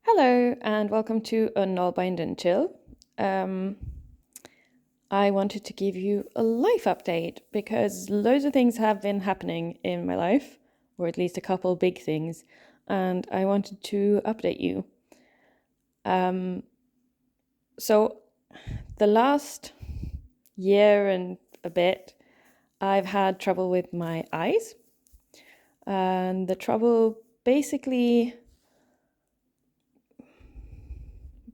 Hello and welcome to a Nalbind and Chill. I wanted to give you a life update because loads of things have been happening in my life, or at least a couple big things, and I wanted to update you. So the last year and a bit, I've had trouble with my eyes, and the trouble basically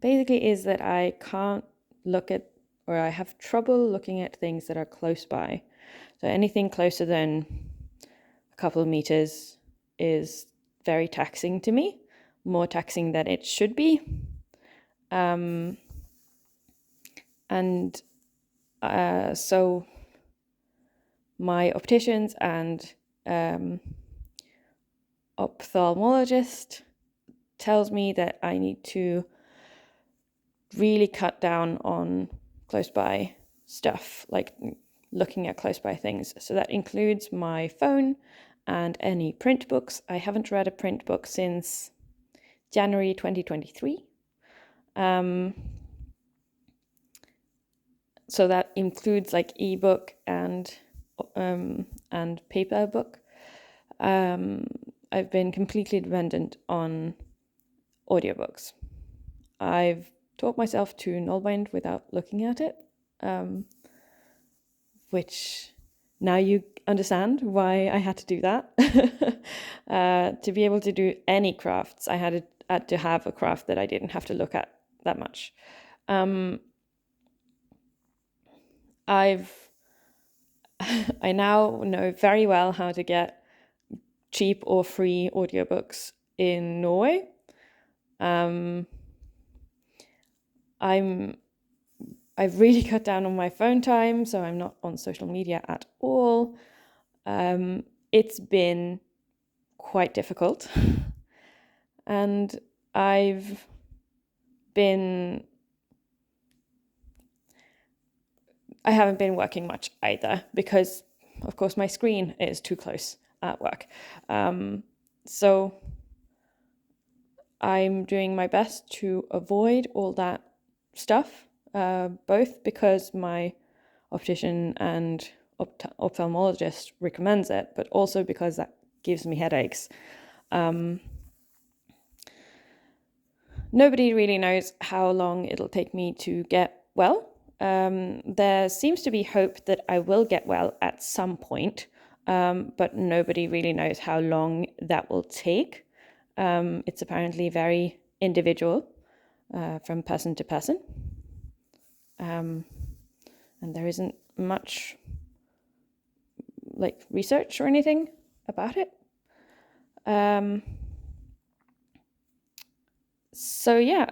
is that I can't look at, or I have trouble looking at things that are close by. So anything closer than a couple of meters is very taxing to me, more taxing than it should be. So my opticians and ophthalmologist tells me that I need to really cut down on close by stuff, like looking at close by things. So that includes my phone and any print books. I haven't read a print book since January 2023. So that includes like ebook and paper book. I've been completely dependent on audiobooks. I've taught myself to Nalbind without looking at it, which now you understand why I had to do that. To be able to do any crafts, I had to have a craft that I didn't have to look at that much. I now know very well how to get cheap or free audiobooks in Norway. I've really cut down on my phone time, so I'm not on social media at all. It's been quite difficult, and I haven't been working much either because, of course, my screen is too close at work. So I'm doing my best to avoid all that stuff, both because my optician and ophthalmologist recommends it, but also because that gives me headaches. Nobody really knows how long it'll take me to get well. There seems to be hope that I will get well at some point, but nobody really knows how long that will take. It's apparently very individual from person to person. And there isn't much like research or anything about it. So yeah,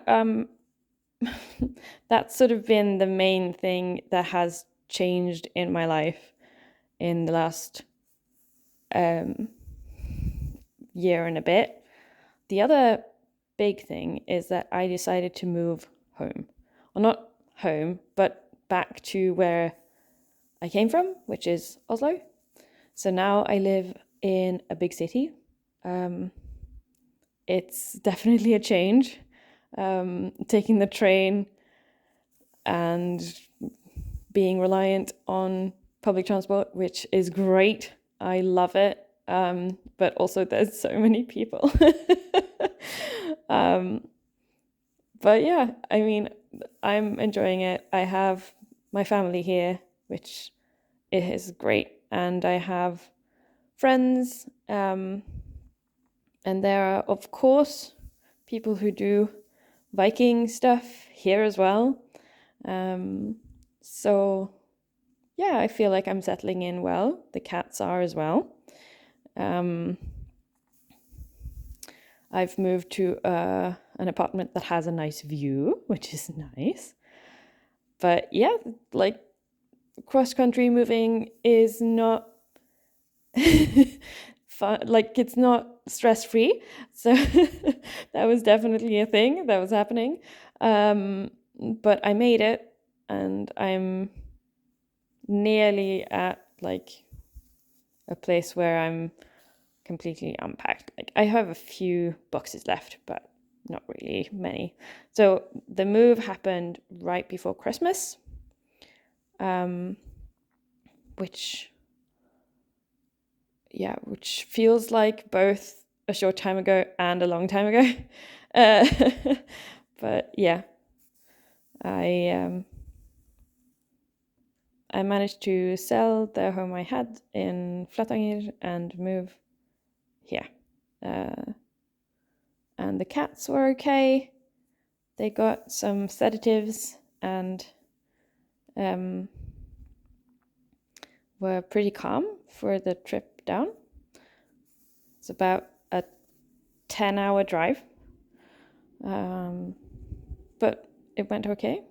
that's sort of been the main thing that has changed in my life in the last year and a bit. The other big thing is that I decided to move home. Well, not home, but back to where I came from, which is Oslo. So now I live in a big city. It's definitely a change. Taking the train and being reliant on public transport, which is great. I love it. But also there's so many people. But yeah, I mean, I'm enjoying it. I have my family here, which is great. And I have friends. And there are, of course, people who do Viking stuff here as well. So yeah, I feel like I'm settling in well. The cats are as well. I've moved to an apartment that has a nice view, which is nice. But yeah, like cross-country moving is not fun. Like it's not stress-free. So that was definitely a thing that was happening. But I made it, and I'm nearly at like a place where I'm completely unpacked. Like I have a few boxes left, but not really many. So the move happened right before Christmas, which feels like both a short time ago and a long time ago. But yeah, I managed to sell the home I had in Flatanger and move here. And the cats were okay. They got some sedatives and were pretty calm for the trip down. It's about a 10-hour drive, but it went okay.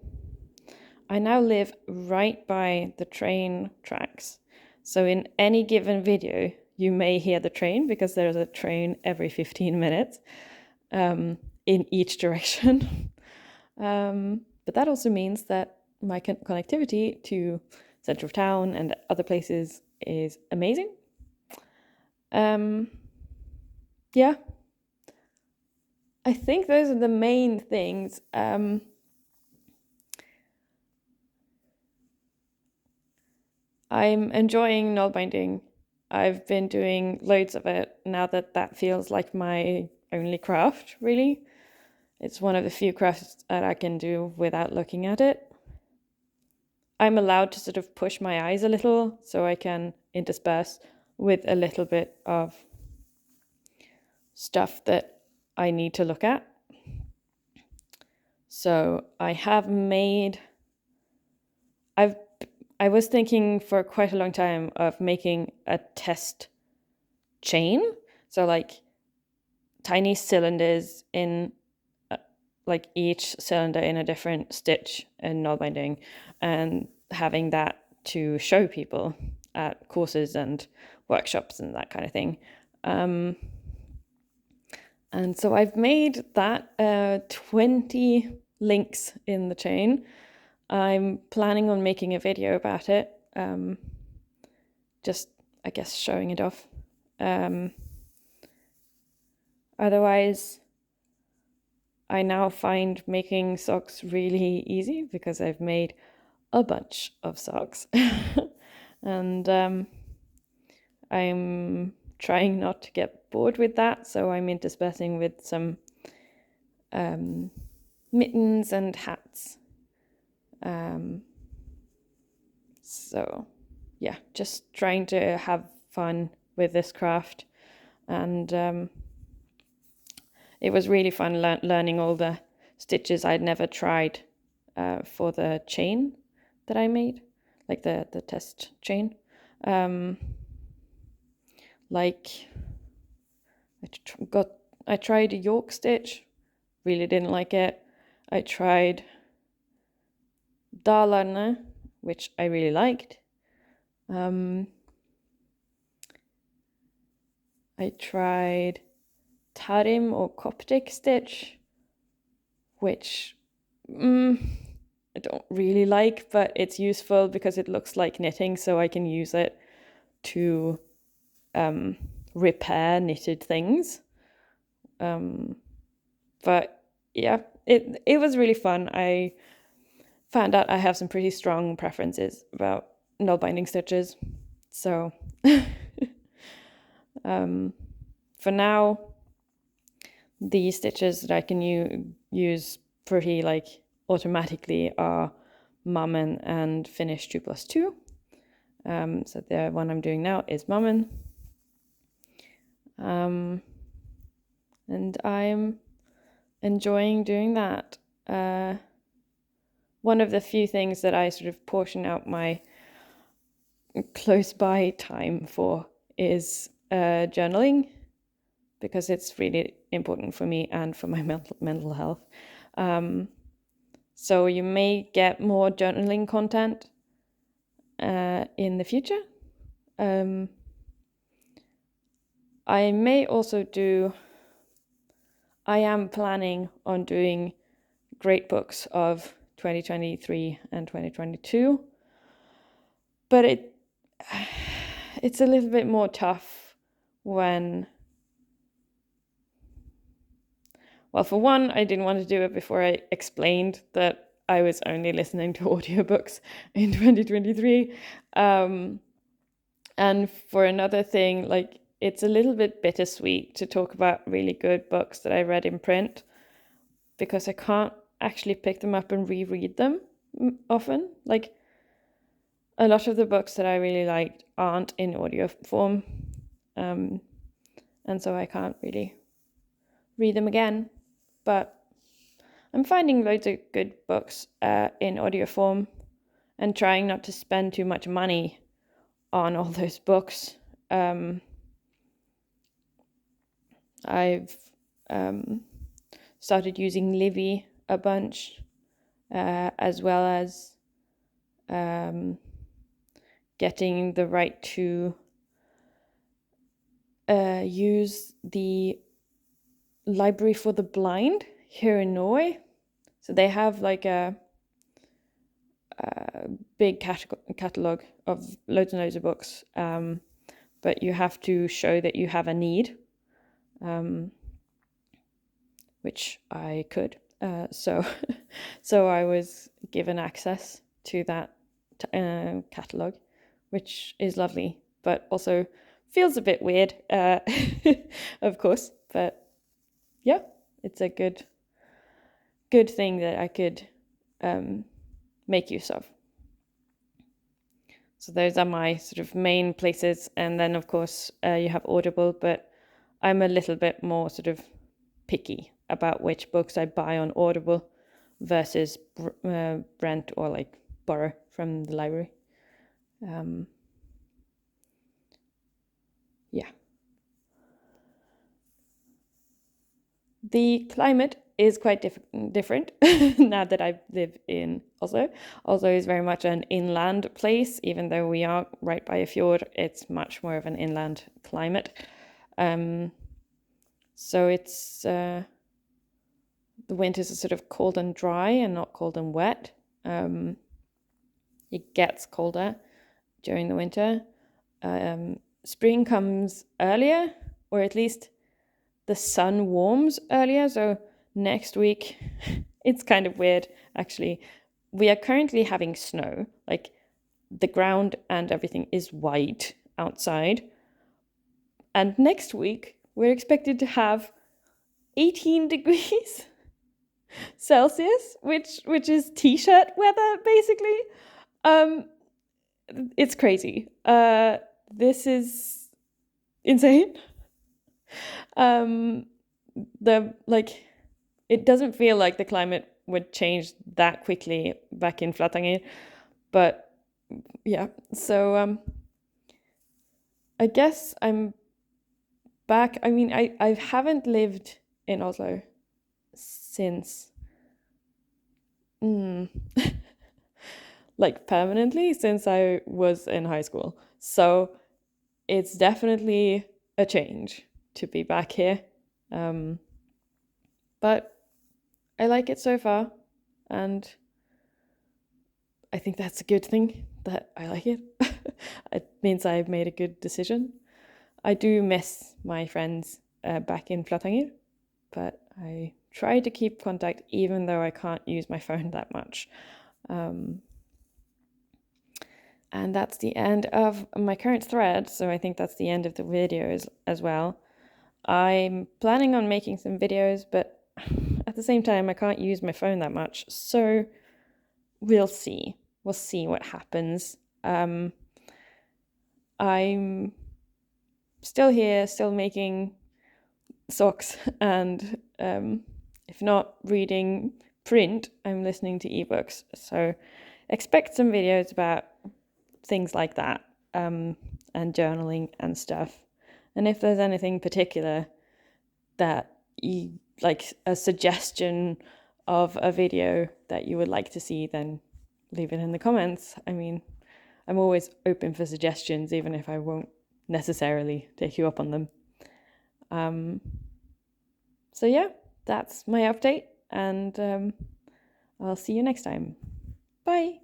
I now live right by the train tracks, so in any given video you may hear the train because there's a train every 15 minutes in each direction. But that also means that my connectivity to center of town and other places is amazing. Yeah, I think those are the main things. I'm enjoying nalbinding. I've been doing loads of it now that feels like my only craft, really. It's one of the few crafts that I can do without looking at it. I'm allowed to sort of push my eyes a little so I can intersperse with a little bit of stuff that I need to look at. So I have made, I was thinking for quite a long time of making a test chain. So like tiny cylinders in like each cylinder in a different stitch and knot binding, and having that to show people at courses and workshops and that kind of thing. And so I've made that 20 links in the chain. I'm planning on making a video about it, just, I guess, showing it off. Otherwise, I now find making socks really easy because I've made a bunch of socks. And I'm trying not to get bored with that, so I'm interspersing with some mittens and hats. So yeah, just trying to have fun with this craft. And it was really fun learning all the stitches I'd never tried for the chain that I made, like the test chain. Like I tried a York stitch, really didn't like it. I tried Dalarne, which I really liked. I tried Tarim or Coptic stitch, which I don't really like, but it's useful because it looks like knitting, so I can use it to repair knitted things. But yeah, it was really fun. I found out I have some pretty strong preferences about knot binding stitches. So for now, the stitches that I can use pretty like automatically are Mammen and Finish 2+2. So the one I'm doing now is Mammen. And I'm enjoying doing that. One of the few things that I sort of portion out my close by time for is journaling, because it's really important for me and for my mental health. So you may get more journaling content in the future. I may also I am planning on doing great books of 2023 and 2022, but it's a little bit more tough when well, for one, I didn't want to do it before I explained that I was only listening to audiobooks in 2023. And for another thing, like, it's a little bit bittersweet to talk about really good books that I read in print, because I can't actually pick them up and reread them often. Like, a lot of the books that I really liked aren't in audio form, and so I can't really read them again. But I'm finding loads of good books in audio form, and trying not to spend too much money on all those books. I've started using Livy a bunch, as well as getting the right to use the Library for the Blind here in Norway. So they have like a big catalog of loads and loads of books, but you have to show that you have a need, which I could. So I was given access to that catalog, which is lovely, but also feels a bit weird, of course. But yeah, it's a good thing that I could make use of. So those are my sort of main places. And then, of course, you have Audible, but I'm a little bit more sort of picky about which books I buy on Audible versus rent or like borrow from the library. Yeah. The climate is quite different now that I live in Oslo. Oslo is very much an inland place, even though we are right by a fjord. It's much more of an inland climate. So it's the winters are sort of cold and dry and not cold and wet. It gets colder during the winter. Spring comes earlier, or at least the sun warms earlier. So next week, it's kind of weird, actually. We are currently having snow. Like, the ground and everything is white outside. And next week, we're expected to have 18 degrees Celsius, which is t-shirt weather, basically. It's crazy. This is insane. It doesn't feel like the climate would change that quickly back in Flatanger, but yeah. So I guess I'm back. I mean, I haven't lived in Oslo since like permanently since I was in high school. So it's definitely a change to be back here. But I like it so far, and I think that's a good thing that I like it. It means I've made a good decision. I do miss my friends back in Flatanger, but I try to keep contact even though I can't use my phone that much. And that's the end of my current thread, so I think that's the end of the videos as well. I'm planning on making some videos, but at the same time, I can't use my phone that much, so we'll see. We'll see what happens. I'm still here, still making socks, and if not reading print, I'm listening to ebooks. So expect some videos about things like that, and journaling and stuff. And if there's anything particular that you like, a suggestion of a video that you would like to see, then leave it in the comments. I mean, I'm always open for suggestions, even if I won't necessarily take you up on them. So yeah, that's my update, and I'll see you next time. Bye.